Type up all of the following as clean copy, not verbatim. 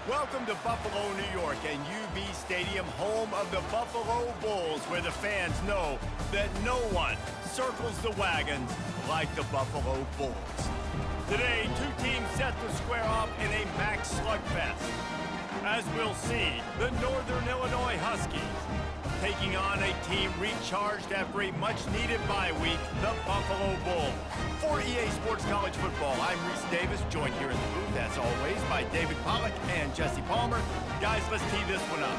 Welcome to Buffalo, New York, and UB Stadium, home of the Buffalo Bulls, where the fans know that no one circles the wagons like the Buffalo Bulls. Today, two teams set to square off in a max slugfest. As we'll see, the Northern Illinois Huskies taking on a team recharged after a much-needed bye week, the Buffalo Bulls. For EA Sports College Football, I'm Reese Davis, joined here in the booth, as always, by David Pollack and Jesse Palmer. Guys, let's tee this one up.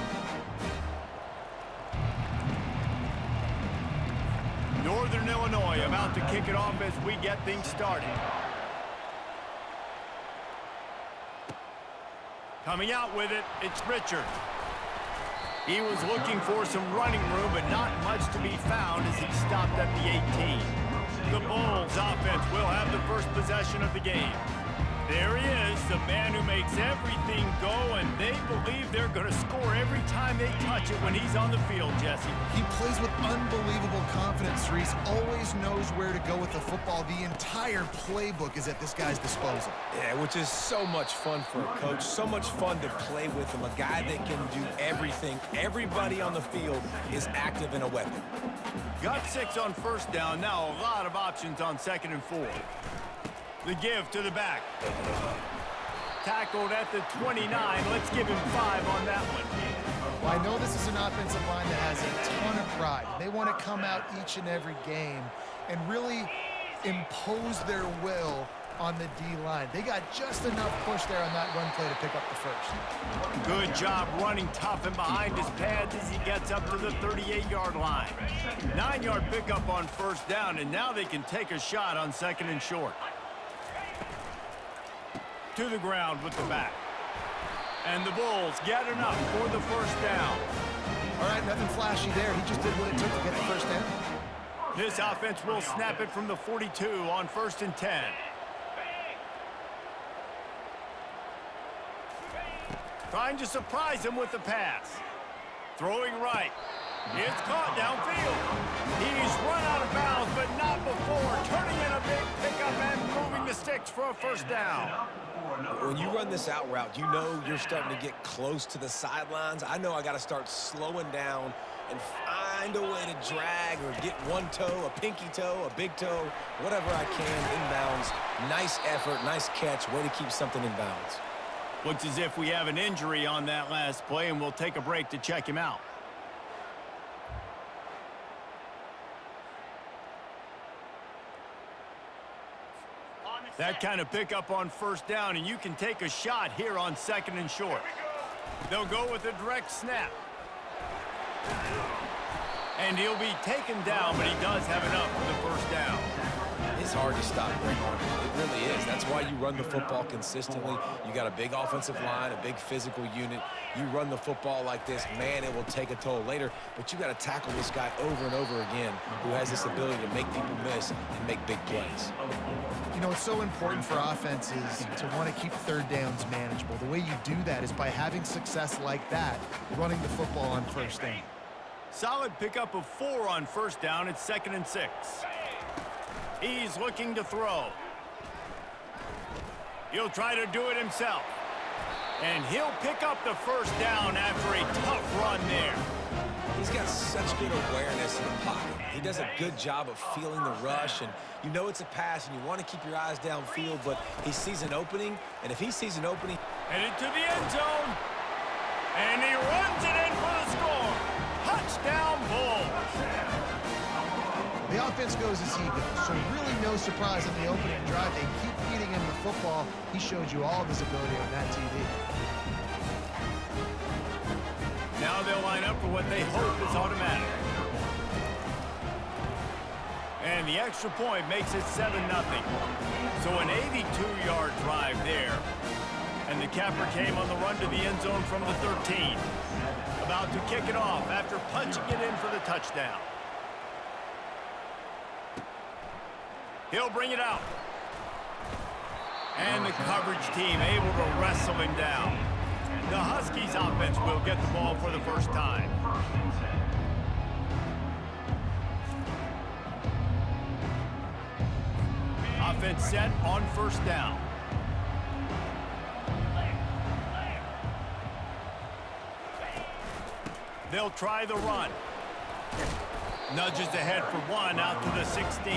Northern Illinois about to kick it off as we get things started. Coming out with it, it's Richard. He was looking for some running room, but not much to be found as he stopped at the 18. The Bulls offense will have the first possession of the game. There he is, the man who makes everything go, and they believe they're going to score every time they touch it when he's on the field, Jesse. He plays with unbelievable confidence, Reese. Always knows where to go with the football. The entire playbook is at this guy's disposal. Yeah, which is so much fun for a coach. So much fun to play with him. A guy that can do everything. Everybody on the field is active and a weapon. Got 6 on first down. Now a lot of options on 2nd and 4. The give to the back. Tackled at the 29. Let's give him 5 on that one. Well, I know this is an offensive line that has a ton of pride. They want to come out each and every game and really impose their will on the D-line. They got just enough push there on that run play to pick up the first. Good job running tough and behind his pads as he gets up to the 38-yard line. 9-yard pickup on first down, and now they can take a shot on 2nd and short. To the ground with the back. And the Bulls get enough for the first down. All right, nothing flashy there. He just did what it took to get the first down. This offense will snap it from the 42 on 1st and 10. Trying to surprise him with the pass. Throwing right. It's caught downfield. He's run out of bounds, but not before. Turning in a big pickup and moving the sticks for a first down. When you run this out route, you know you're starting to get close to the sidelines. I know I got to start slowing down and find a way to drag or get one toe, a pinky toe, a big toe, whatever I can inbounds. Nice effort, nice catch, way to keep something in bounds. Looks as if we have an injury on that last play, and we'll take a break to check him out. That kind of pickup on first down, and you can take a shot here on 2nd and short. They'll go with a direct snap. And he'll be taken down, but he does have enough for the first down. It's hard to stop Greg Hardy. It really is. That's why you run the football consistently. You got a big offensive line, a big physical unit. You run the football like this, man, it will take a toll later. But you got to tackle this guy over and over again who has this ability to make people miss and make big plays. You know, it's so important for offenses to want to keep third downs manageable. The way you do that is by having success like that, running the football on first down. Solid pickup of 4 on first down. It's 2nd and 6. He's looking to throw. He'll try to do it himself. And he'll pick up the first down after a tough run there. He's got such good awareness in the pocket. He does a good job of feeling the rush, and you know it's a pass, and you want to keep your eyes downfield, but he sees an opening, and if he sees an opening... Headed to the end zone. And he runs it in for the score. Touchdown, Bulls. The offense goes as he goes, so really no surprise in the opening drive. They keep feeding him the football. He showed you all of his ability on that TV. Now they'll line up for what they hope is automatic. And the extra point makes it 7-0. So an 82-yard drive there. And the capper came on the run to the end zone from the 13. About to kick it off after punching it in for the touchdown. He'll bring it out. And the coverage team able to wrestle him down. The Huskies offense will get the ball for the first time. Offense set on first down. They'll try the run. Nudges ahead for one out to the 16.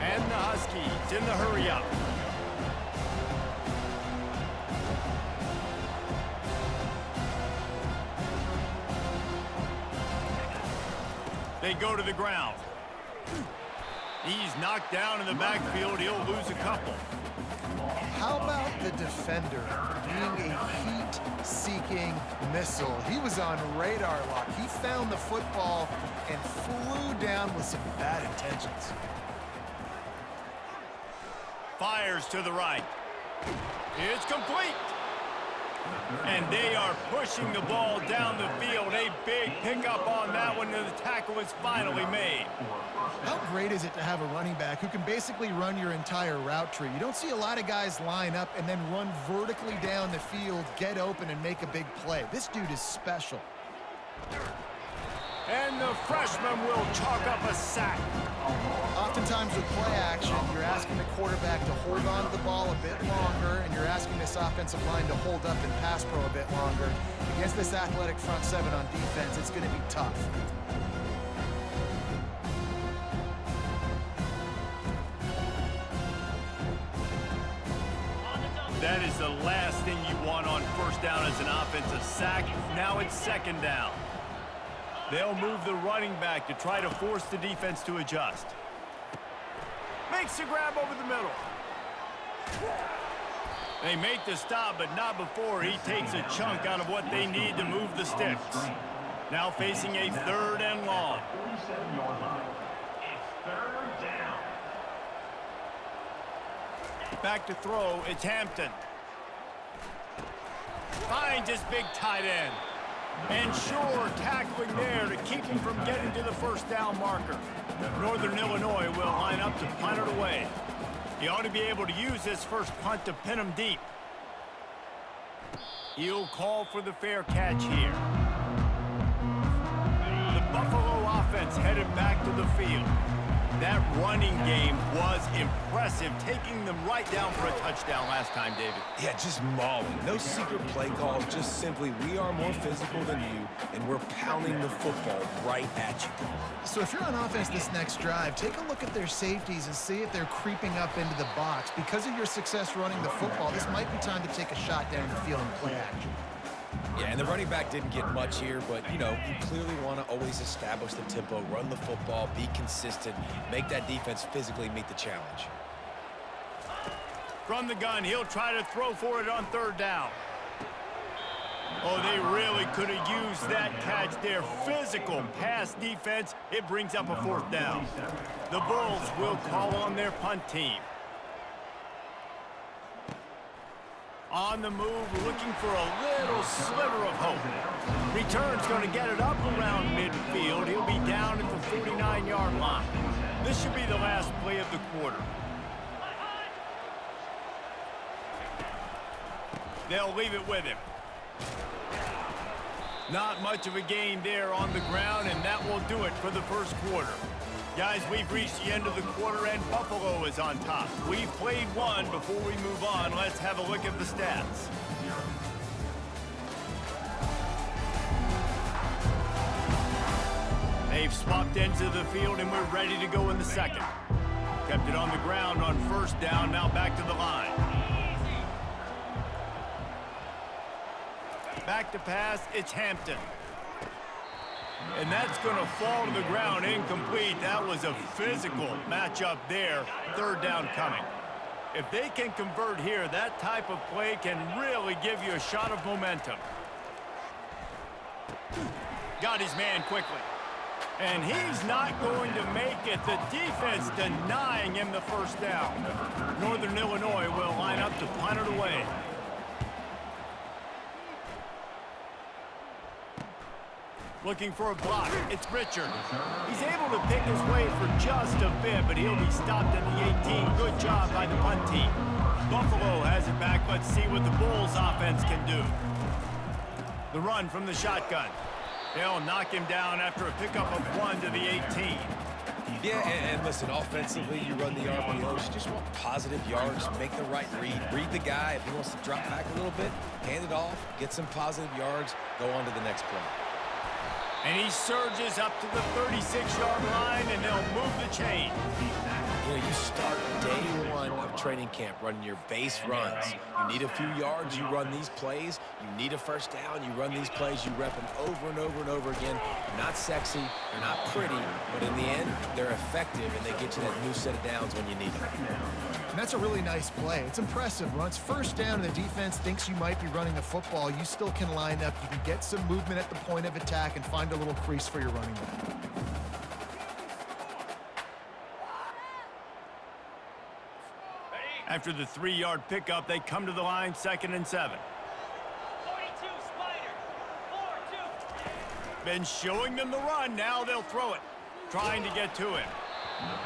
And the Huskies in the hurry-up. They go to the ground. He's knocked down in the backfield. He'll lose a couple. How about the defender being a heat-seeking missile? He was on radar lock. He found the football and flew down with some bad intentions. Fires to the right. It's complete. And they are pushing the ball down the field. A big pickup on that one, and the tackle is finally made. How great is it to have a running back who can basically run your entire route tree? You don't see a lot of guys line up and then run vertically down the field, get open, and make a big play. This dude is special. And the freshman will chalk up a sack. Oftentimes with play action, you're asking the quarterback to hold on to the ball a bit longer, and you're asking this offensive line to hold up and pass pro a bit longer. Against this athletic front seven on defense, it's going to be tough. That is the last thing you want on first down as an offensive sack. Now it's second down. They'll move the running back to try to force the defense to adjust. Makes the grab over the middle. They make the stop, but not before he takes a chunk out of what they need to move the sticks. Now facing a 3rd and long. Back to throw, it's Hampton. Finds his big tight end. And sure, tackling there to keep him from getting to the first down marker. Northern Illinois will line up to punt it away. He ought to be able to use this first punt to pin him deep. He'll call for the fair catch here. The Buffalo offense headed back to the field. That running game was impressive, taking them right down for a touchdown last time, David. Yeah, just mauling. No secret play calls, just simply we are more physical than you, and we're pounding the football right at you. So if you're on offense this next drive, take a look at their safeties and see if they're creeping up into the box. Because of your success running the football, this might be time to take a shot down the field and play action. Yeah, and the running back didn't get much here, but, you know, you clearly want to always establish the tempo, run the football, be consistent, make that defense physically meet the challenge. From the gun, he'll try to throw for it on 3rd down. Oh, they really could have used that catch there. Physical pass defense. It brings up a 4th down. The Bulls will call on their punt team. On the move, looking for a little sliver of hope. Return's going to get it up around midfield. He'll be down at the 49-yard line. This should be the last play of the quarter. They'll leave it with him. Not much of a gain there on the ground, and that will do it for the first quarter. Guys, we've reached the end of the quarter, and Buffalo is on top. We've played one. Before we move on, let's have a look at the stats. They've swapped ends of the field, and we're ready to go in the second. Kept it on the ground on 1st down, now back to the line. Back to pass, it's Hampton. And that's going to fall to the ground incomplete. That was a physical matchup there. 3rd down coming. If they can convert here, that type of play can really give you a shot of momentum. Got his man quickly. And he's not going to make it. The defense denying him the 1st down. Northern Illinois will line up to punt it away. Looking for a block. It's Richard. He's able to pick his way for just a bit, but he'll be stopped at the 18. Good job by the punt team. Buffalo has it back. Let's see what the Bulls offense can do. The run from the shotgun. They'll knock him down after a pickup of 1 to the 18. Yeah, and listen, offensively, you run the RPOs. You just want positive yards, make the right read. Read the guy. If he wants to drop back a little bit, hand it off, get some positive yards, go on to the next play. And he surges up to the 36-yard line, and they'll move the chain. You know, you start day one of training camp running your base runs. You need a few yards, you run these plays. You need a first down, you run these plays. You rep them over and over and over again. They're not sexy, they're not pretty, but in the end, they're effective, and they get you that new set of downs when you need them. And that's a really nice play. It's impressive. When it's first down and the defense thinks you might be running the football, you still can line up. You can get some movement at the point of attack and find a little crease for your running back. After the 3-yard pickup, they come to the line, 2nd and 7. 42, Spider. 4-2. Been showing them the run, now they'll throw it. Trying to get to him.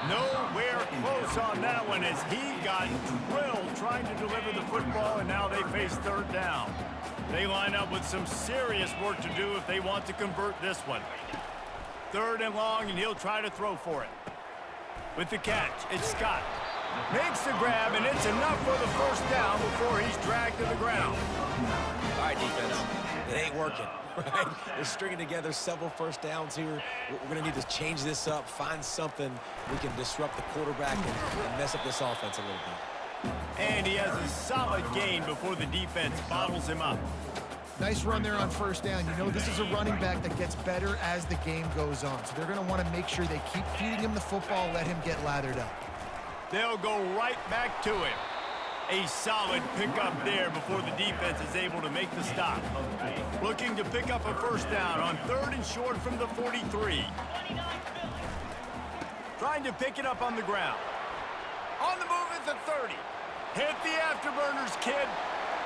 Nowhere close on that one as he got drilled trying to deliver the football, and now they face 3rd down. They line up with some serious work to do if they want to convert this one. 3rd and long, and he'll try to throw for it. With the catch, it's Scott. Makes the grab, and it's enough for the first down before he's dragged to the ground. All right, defense, it ain't working, right? They're stringing together several first downs here. We're going to need to change this up, find something we can disrupt the quarterback and mess up this offense a little bit. And he has a solid gain before the defense bottles him up. Nice run there on first down. You know, this is a running back that gets better as the game goes on. So they're going to want to make sure they keep feeding him the football, let him get lathered up. They'll go right back to him. A solid pickup there before the defense is able to make the stop. Looking to pick up a first down on 3rd and short from the 43. Trying to pick it up on the ground. On the move at the 30. Hit the afterburners, kid.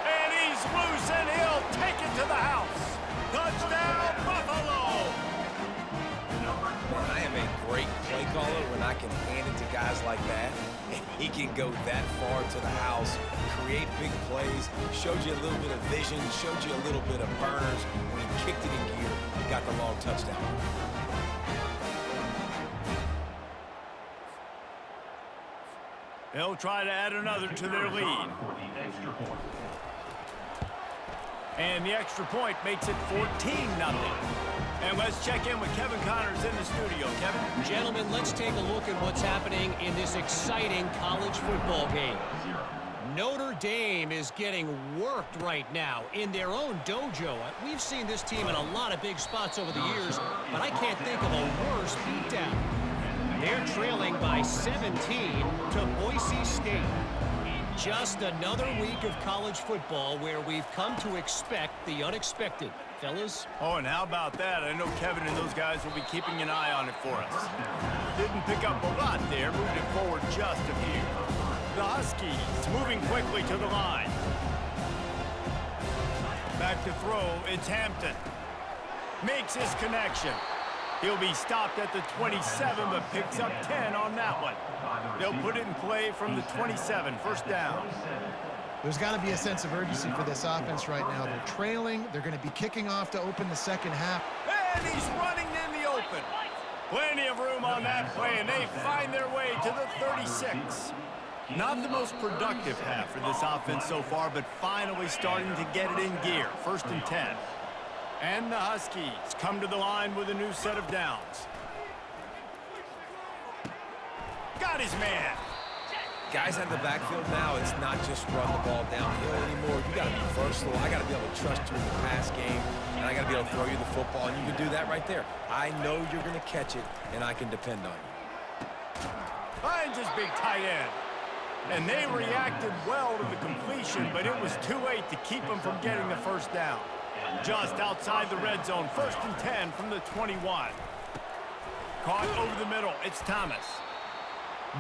And he's loose, and he'll take it to the house. Touchdown, Buffalo! Man, I am a great play caller when I can hand it to guys like that. And he can go that far to the house, create big plays, showed you a little bit of vision, showed you a little bit of burners. When he kicked it in gear, he got the long touchdown. They'll try to add another to their lead. And the extra point makes it 14-0. And let's check in with Kevin Connors in the studio. Kevin? Gentlemen, let's take a look at what's happening in this exciting college football game. Notre Dame is getting worked right now in their own dojo. We've seen this team in a lot of big spots over the years, but I can't think of a worse beatdown. They're trailing by 17 to Boise State. Just another week of college football where we've come to expect the unexpected. Fellas? Oh, and how about that? I know Kevin and those guys will be keeping an eye on it for us. Didn't pick up a lot there, moved it forward just a few. The Huskies moving quickly to the line. Back to throw, it's Hampton. Makes his connection. He'll be stopped at the 27, but picks up 10 on that one. They'll put it in play from the 27, first down. There's got to be a sense of urgency for this offense right now. They're trailing. They're going to be kicking off to open the second half. And he's running in the open. Plenty of room on that play, and they find their way to the 36. Not the most productive half for this offense so far, but finally starting to get it in gear. 1st and 10. And the Huskies come to the line with a new set of downs. Got his man. Guys in the backfield now, it's not just run the ball downhill anymore. You got to be versatile. I got to be able to trust you in the pass game, and I got to be able to throw you the football, and you can do that right there. I know you're going to catch it, and I can depend on you. Finds his big tight end. And they reacted well to the completion, but it was too late to keep them from getting the first down. Just outside the red zone, 1st and 10 from the 21. Caught over the middle, it's Thomas.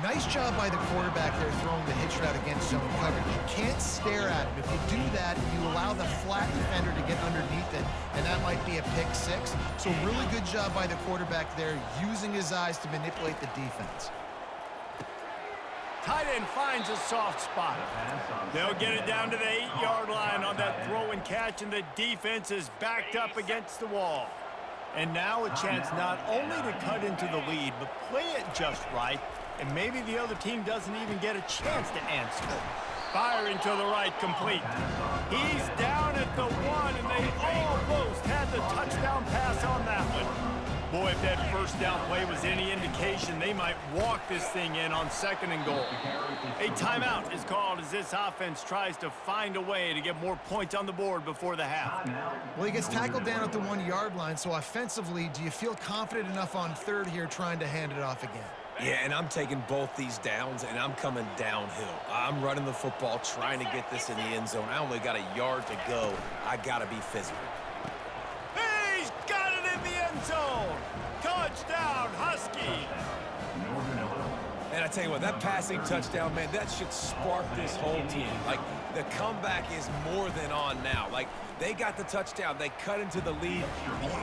Nice job by the quarterback there throwing the hitch route against zone coverage. You can't stare at him. If you do that, you allow the flat defender to get underneath it, and that might be a pick 6. So really good job by the quarterback there, using his eyes to manipulate the defense. Tight end finds a soft spot. They'll get it down to the 8-yard line on that throw and catch, and the defense is backed up against the wall. And now a chance not only to cut into the lead, but play it just right, and maybe the other team doesn't even get a chance to answer. Firing to the right, complete. He's down at the 1, and they almost had the touchdown pass on that one. Boy, if that first down play was any indication, they might walk this thing in on 2nd and goal. A timeout is called as this offense tries to find a way to get more points on the board before the half. Well, he gets tackled down at the 1-yard line, so offensively, do you feel confident enough on 3rd here trying to hand it off again? Yeah, and I'm taking both these downs, and I'm coming downhill. I'm running the football, trying to get this in the end zone. I only got a yard to go. I got to be physical. He's got it in the end zone. Touchdown, Husky. And I tell you what, that passing touchdown, man, that should spark this whole team. Like, the comeback is more than on now. Like, they got the touchdown. They cut into the lead.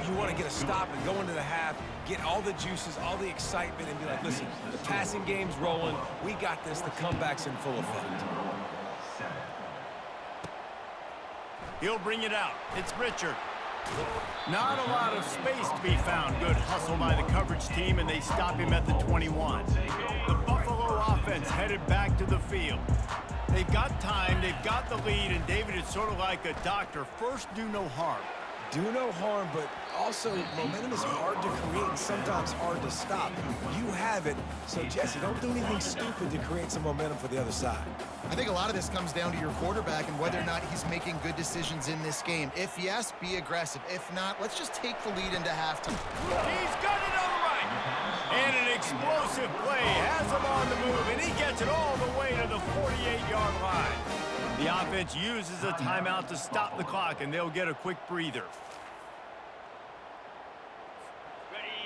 You want to get a stop and go into the half, get all the juices, all the excitement, and be like, listen, the passing game's rolling. We got this. The comeback's in full effect. He'll bring it out. It's Richard. Not a lot of space to be found. Good hustle by the coverage team, and they stop him at the 21. The Buffalo offense headed back to the field. They've got time, they've got the lead, and David is sort of like a doctor. First, do no harm. Do no harm, but also momentum is hard to create and sometimes hard to stop. You have it, so Jesse, don't do anything stupid to create some momentum for the other side. I think a lot of this comes down to your quarterback and whether or not he's making good decisions in this game. If yes, be aggressive. If not, let's just take the lead into halftime. He's got it on the right. And an explosive play has him on the move, and he gets it all the way to the 48-yard line. The offense uses a timeout to stop the clock, and they'll get a quick breather.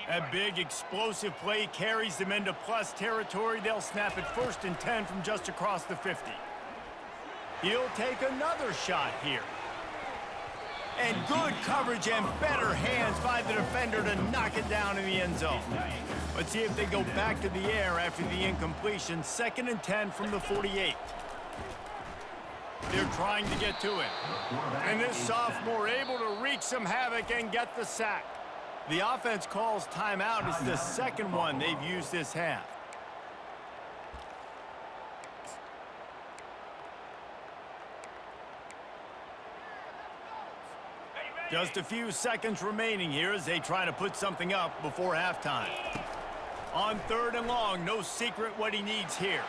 A big explosive play carries them into plus territory. They'll snap it 1st and 10 from just across the 50. He'll take another shot here. And good coverage and better hands by the defender to knock it down in the end zone. Let's see if they go back to the air after the incompletion. 2nd and 10 from the 48. They're trying to get to it. And this sophomore able to wreak some havoc and get the sack. The offense calls timeout. It's the second one they've used this half. Just a few seconds remaining here as they try to put something up before halftime. On 3rd and long, no secret what he needs here.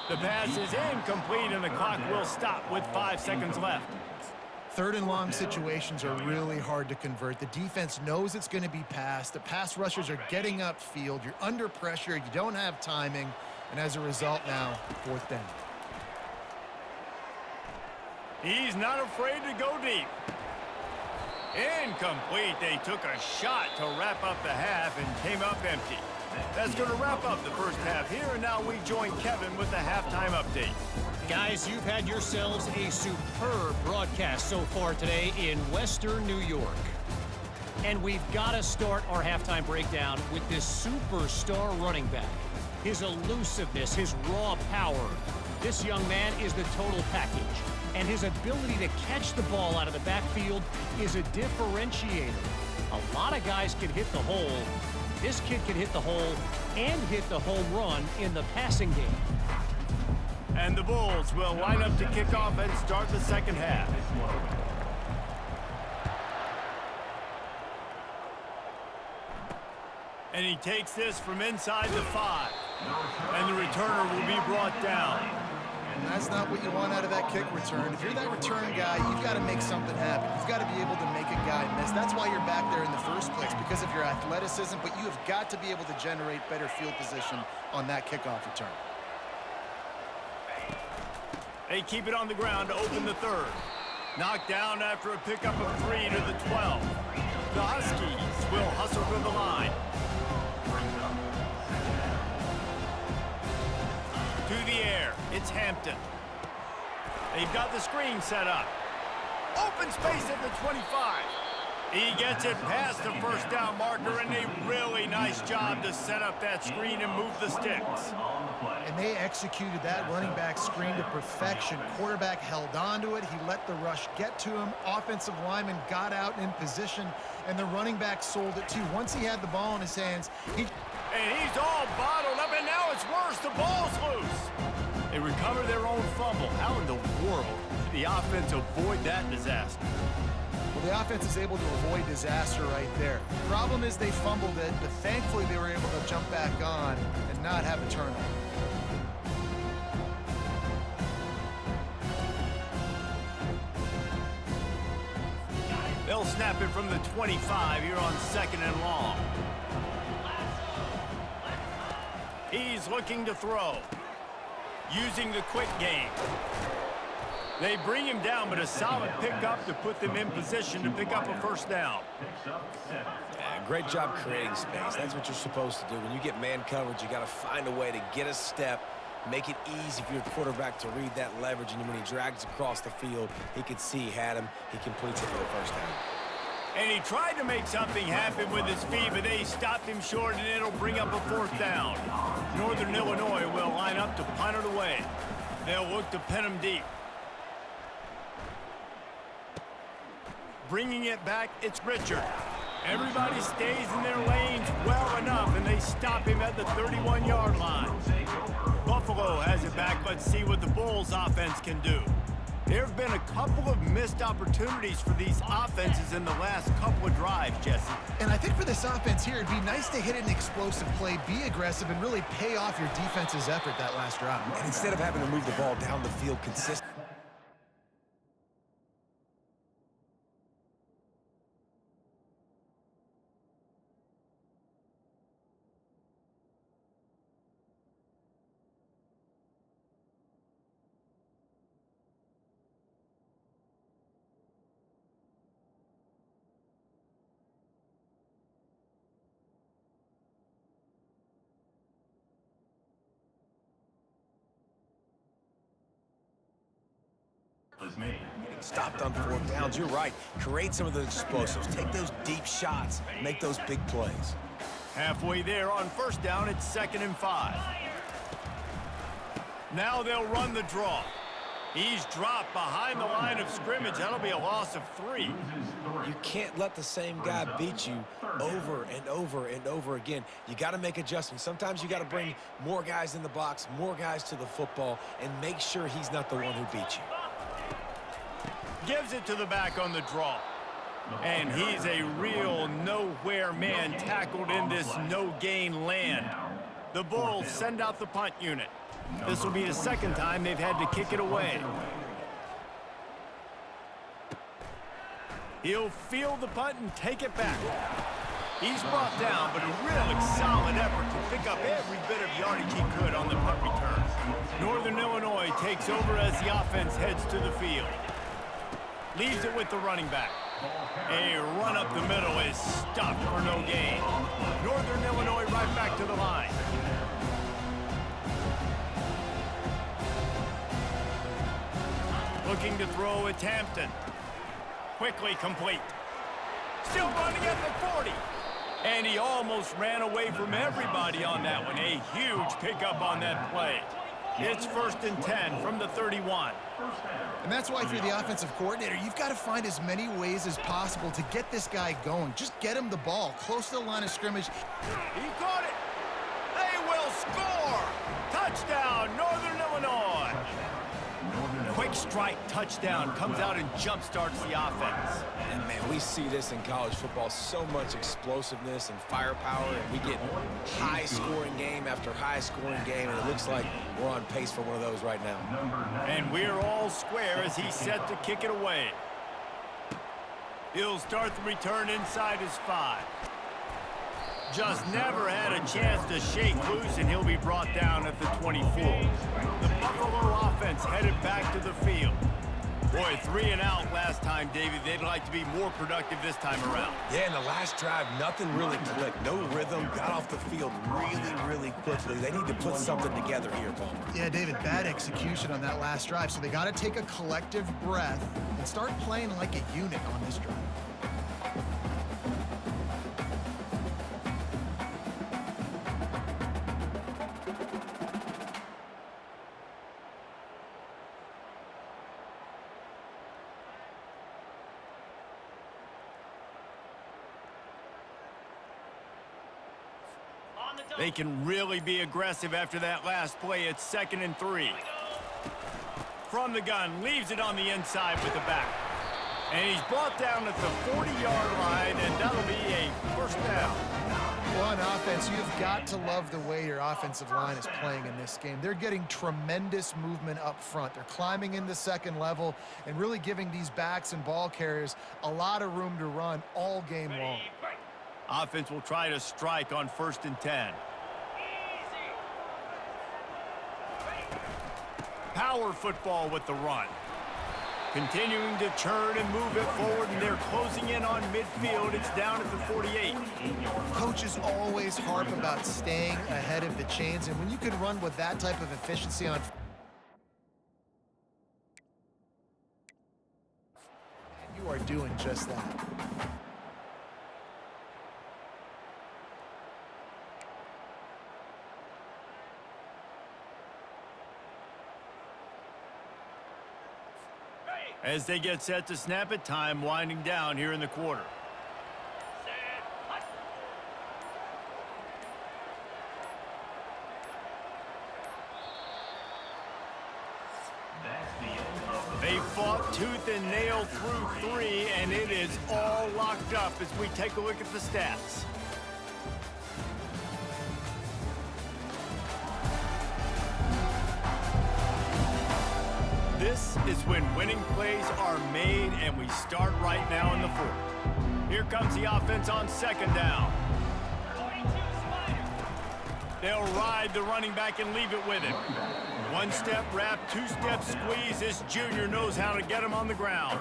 The pass is incomplete, and the clock will stop with 5 seconds left. 3rd and long situations are really hard to convert. The defense knows it's going to be passed. The pass rushers are getting upfield. You're under pressure. You don't have timing. And as a result now, 4th down. He's not afraid to go deep. Incomplete. They took a shot to wrap up the half and came up empty. That's going to wrap up the first half here, and now we join Kevin with the halftime update. Guys, you've had yourselves a superb broadcast so far today in Western New York. And we've got to start our halftime breakdown with this superstar running back. His elusiveness, his raw power. This young man is the total package. And his ability to catch the ball out of the backfield is a differentiator. A lot of guys can hit the hole. This kid can hit the hole and hit the home run in the passing game. And the Bulls will line up to kick off and start the second half. And he takes this from inside the 5. And the returner will be brought down. And that's not what you want out of that kick return. If you're that return guy, you've got to make something happen. You've got to be able to make a guy miss. That's why you're back there in the first place, because of your athleticism, but you have got to be able to generate better field position on that kickoff return. They keep it on the ground to open the 3rd. Knocked down after a pickup of 3 to the 12. The Huskies will hustle to the line. To the air, it's Hampton. They've got the screen set up. Open space at the 25. He gets it past the first down marker, and a really nice job to set up that screen and move the sticks. And they executed that running back screen to perfection. Quarterback held on to it. He let the rush get to him. Offensive lineman got out in position, and the running back sold it too. Once he had the ball in his hands, And he's all bottled up, and now it's worse. The ball's loose. They recover their own fumble. How in the world did the offense avoid that disaster? Well, the offense is able to avoid disaster right there. The problem is they fumbled it, but thankfully they were able to jump back on and not have a turnover. They'll snap it from the 25 here on 2nd and long. He's looking to throw. Using the quick game. They bring him down, but a solid pickup to put them in position to pick up a first down. Yeah, great job creating space. That's what you're supposed to do. When you get man coverage, you got to find a way to get a step, make it easy for your quarterback to read that leverage, and when he drags across the field, he could see he had him. He completes it for the first down. And he tried to make something happen with his feet, but they stopped him short, and it'll bring up a 4th down. Northern Illinois will line up to punt it away. They'll look to pin him deep. Bringing it back, it's Richard. Everybody stays in their lanes well enough, and they stop him at the 31-yard line. Buffalo has it back. Let's see what the Bulls offense can do. There have been a couple of missed opportunities for these offenses in the last couple of drives, Jesse. And I think for this offense here, it'd be nice to hit an explosive play, be aggressive, and really pay off your defense's effort that last drive. And instead of having to move the ball down the field consistently, stopped on 4th downs. You're right. Create some of those explosives. Take those deep shots. Make those big plays. Halfway there on 1st down, it's 2nd and 5. Now they'll run the draw. He's dropped behind the line of scrimmage. That'll be a loss of 3. You can't let the same guy beat you over and over and over again. You got to make adjustments. Sometimes you got to bring more guys in the box, more guys to the football, and make sure he's not the one who beat you. Gives it to the back on the draw. And he's a real nowhere man tackled in this no-gain land. The Bulls send out the punt unit. This will be the 2nd time they've had to kick it away. He'll field the punt and take it back. He's brought down, but a really solid effort to pick up every bit of yardage he could on the punt return. Northern Illinois takes over as the offense heads to the field. Leaves it with the running back. A run up the middle is stopped for no gain. Northern Illinois right back to the line. Looking to throw at Hampton. Quickly complete. Still running at the 40. And he almost ran away from everybody on that one. A huge pickup on that play. It's 1st and 10 from the 31. And that's why if you're the offensive coordinator, you've got to find as many ways as possible to get this guy going. Just get him the ball close to the line of scrimmage. He caught it. They will score. Touchdown, Northern Illinois. Quick strike touchdown comes out and jump starts the offense. And man, we see this in college football, so much explosiveness and firepower, and we get high-scoring game after high-scoring game, and it looks like we're on pace for one of those right now. And we're all square as he's set to kick it away. He'll start the return inside his 5. Just never had a chance to shake loose, and he'll be brought down at the 24. The Buffalo offense headed back to the field. Boy, 3 and out last time, David. They'd like to be more productive this time around. Yeah, in the last drive, nothing really clicked. No rhythm, got off the field really quickly. They need to put something together here, Paul. Yeah, David, bad execution on that last drive, so they got to take a collective breath and start playing like a unit on this drive. They can really be aggressive after that last play. It's 2nd and 3. From the gun, leaves it on the inside with the back. And he's brought down at the 40-yard line, and that'll be a first down. Well, on offense, you've got to love the way your offensive line is playing in this game. They're getting tremendous movement up front. They're climbing in the second level and really giving these backs and ball carriers a lot of room to run all game long. Offense will try to strike on 1st and 10. Power football with the run. Continuing to churn and move it forward, and they're closing in on midfield. It's down at the 48. Coaches always harp about staying ahead of the chains, and when you can run with that type of efficiency on, you are doing just that. As they get set to snap it, time winding down here in the quarter. They fought tooth and nail through 3, and it is all locked up as we take a look at the stats. This is when winning plays are made, and we start right now in the 4th. Here comes the offense on 2nd down. 42 Spider. They'll ride the running back and leave it with him. 1-step wrap, 2-step squeeze. This junior knows how to get him on the ground.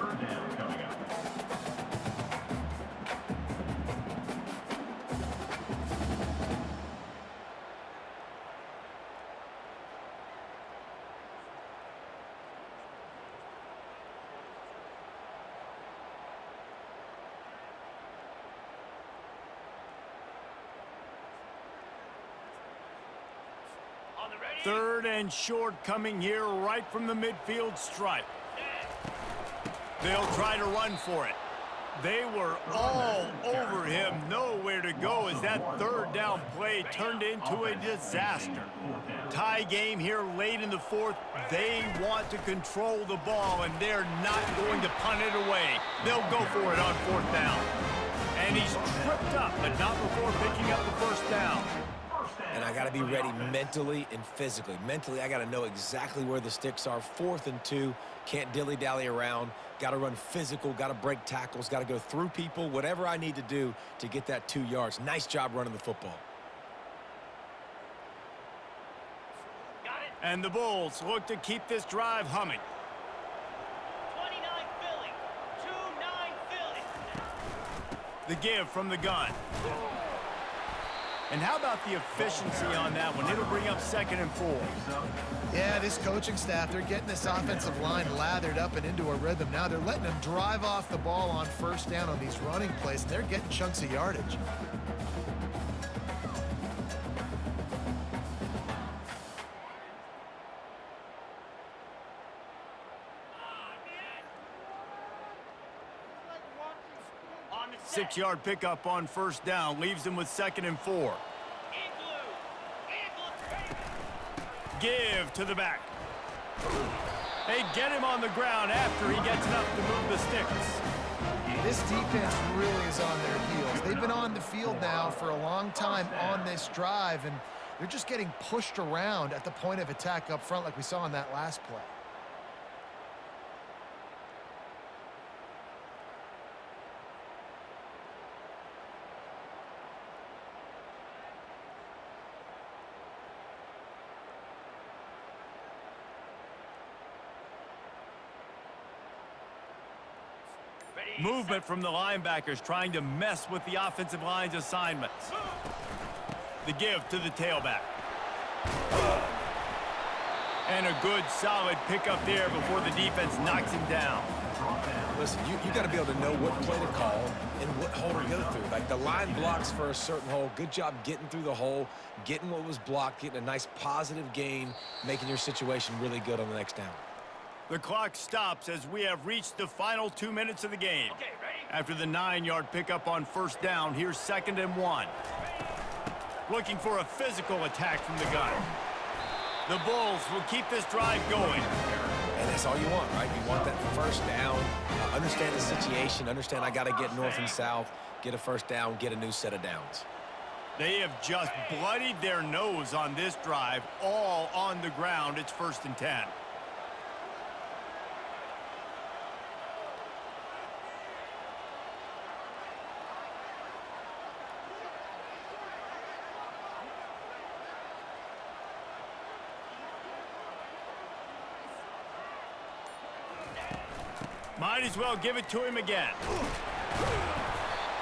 On the ready. 3rd and short coming here right from the midfield stripe. They'll try to run for it. They were all over him, nowhere to go as that 3rd down play turned into a disaster. Tie game here late in the 4th. They want to control the ball, and they're not going to punt it away. They'll go for it on 4th down. And he's tripped up, but not before picking up the 1st down. And I got to be ready mentally and physically. Mentally, I got to know exactly where the sticks are. 4th and 2, can't dilly-dally around. Got to run physical, got to break tackles, got to go through people, whatever I need to do to get that 2 yards. Nice job running the football. Got it. And the Bulls look to keep this drive humming. 29 Philly. 2-9 Philly. The give from the gun. And how about the efficiency on that one? It'll bring up 2nd and 4. Yeah, this coaching staff, they're getting this offensive line lathered up and into a rhythm. Now they're letting them drive off the ball on 1st down on these running plays, and they're getting chunks of yardage. On the set. 6-yard pickup on 1st down, leaves them with 2nd and 4. Igloo. Give to the back. They get him on the ground after he gets enough to move the sticks. This defense really is on their heels. They've been on the field now for a long time on this drive, and they're just getting pushed around at the point of attack up front like we saw in that last play. Movement from the linebackers trying to mess with the offensive line's assignments. The give to the tailback. And a good solid pickup there before the defense knocks him down. Listen, you got to be able to know what play to call and what hole to go through. Like the line blocks for a certain hole. Good job getting through the hole, getting what was blocked, getting a nice positive gain, making your situation really good on the next down. The clock stops as we have reached the final 2 minutes of the game. Okay, ready? After the 9-yard pickup on 1st down, here's 2nd and 1. Looking for a physical attack from the gun. The Bulls will keep this drive going. And that's all you want, right? You want that first down, understand the situation, understand I got to get north and south, get a first down, get a new set of downs. They have just bloodied their nose on this drive, all on the ground. It's 1st and 10. Might as well give it to him again.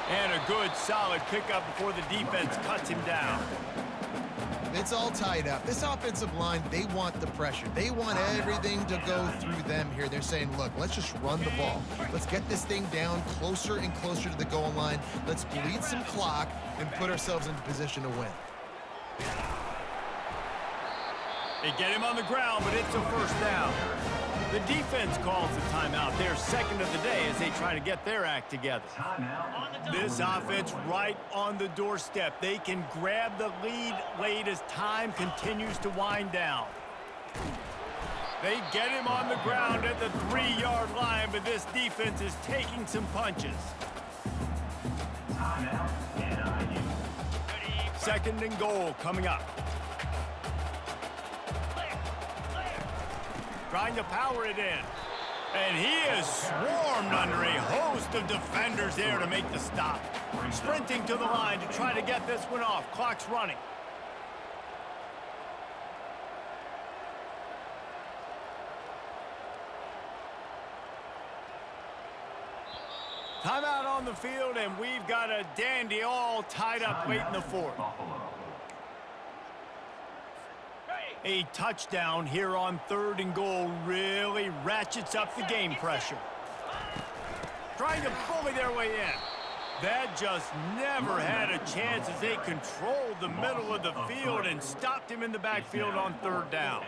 And a good, solid pickup before the defense cuts him down. It's all tied up. This offensive line, they want the pressure. They want everything to go through them here. They're saying, look, let's just run the ball. Let's get this thing down closer and closer to the goal line. Let's bleed some clock and put ourselves into position to win. They get him on the ground, but it's a 1st down. The defense calls the timeout. Their 2nd of the day as they try to get their act together. This offense right on the doorstep. They can grab the lead late as time continues to wind down. They get him on the ground at the 3-yard line, but this defense is taking some punches. 2nd and goal coming up. Trying to power it in. And he is swarmed under a host of defenders there to make the stop. Sprinting to the line to try to get this one off. Clock's running. Timeout on the field, and we've got a dandy all tied up late in the 4th. A touchdown here on 3rd and goal really ratchets up the game pressure. Trying to bully their way in. That just never had a chance as they controlled the middle of the field and stopped him in the backfield on 3rd down.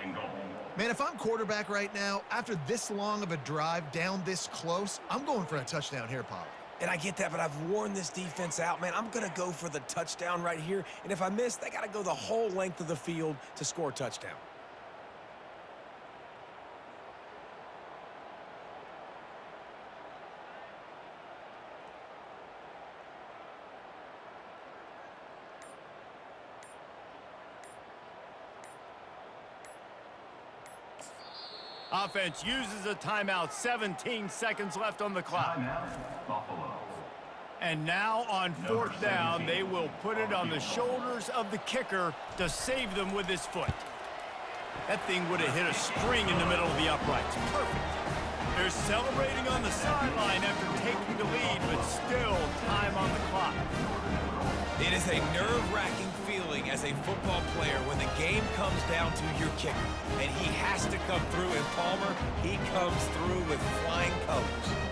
Man, if I'm quarterback right now, after this long of a drive down this close, I'm going for a touchdown here, Pop. And I get that, but I've worn this defense out, man. I'm going to go for the touchdown right here. And if I miss, they got to go the whole length of the field to score a touchdown. Offense uses a timeout. 17 seconds left on the clock. And now on 4th down, they will put it on the shoulders of the kicker to save them with his foot. That thing would have hit a string in the middle of the uprights. Perfect. They're celebrating on the sideline after taking the lead, but still time on the clock. It is a nerve-wracking feeling as a football player when the game comes down to your kicker. And he has to come through. And Palmer, he comes through with flying colors.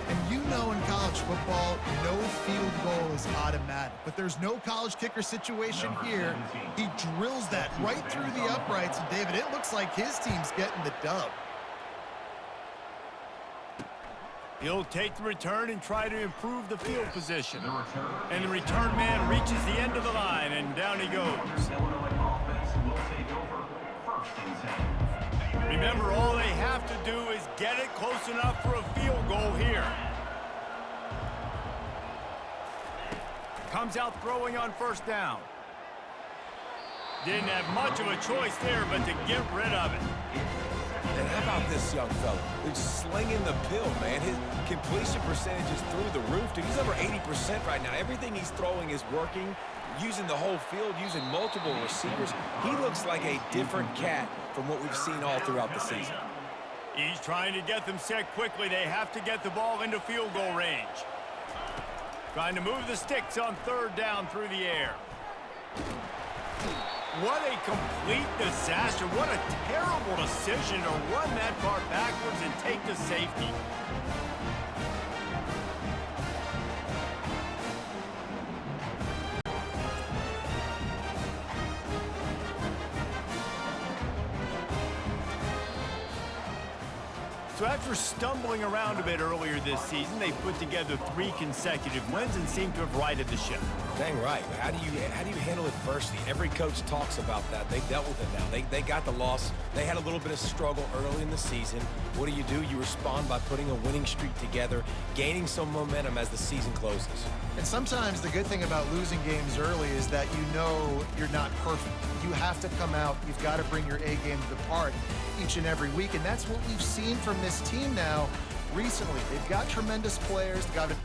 And you know in college football, no field goal is automatic. But there's no college kicker situation here. He drills that right through the uprights. And, David, it looks like his team's getting the dub. He'll take the return and try to improve the field position. And the return man reaches the end of the line, and down he goes. Remember, all they have to do is get it close enough for a field goal here. Comes out throwing on 1st down. Didn't have much of a choice there, but to get rid of it. And how about this young fella? He's slinging the pill, man. His completion percentage is through the roof. Dude, he's over 80% right now. Everything he's throwing is working, using the whole field, using multiple receivers. He looks like a different cat from what we've seen all throughout the season. He's trying to get them set quickly. They have to get the ball into field goal range. Trying to move the sticks on 3rd down through the air. What a complete disaster. What a terrible decision to run that far backwards and take the safety. So after stumbling around a bit earlier this season, they put together 3 consecutive wins and seem to have righted the ship. Dang right. How do you handle adversity? Every coach talks about that. They dealt with it now. They got the loss. They had a little bit of struggle early in the season. What do? You respond by putting a winning streak together, gaining some momentum as the season closes. And sometimes the good thing about losing games early is that you know you're not perfect. You have to come out. You've got to bring your A game to the park each and every week. And that's what we've seen from this team now recently. They've got tremendous players. They've got a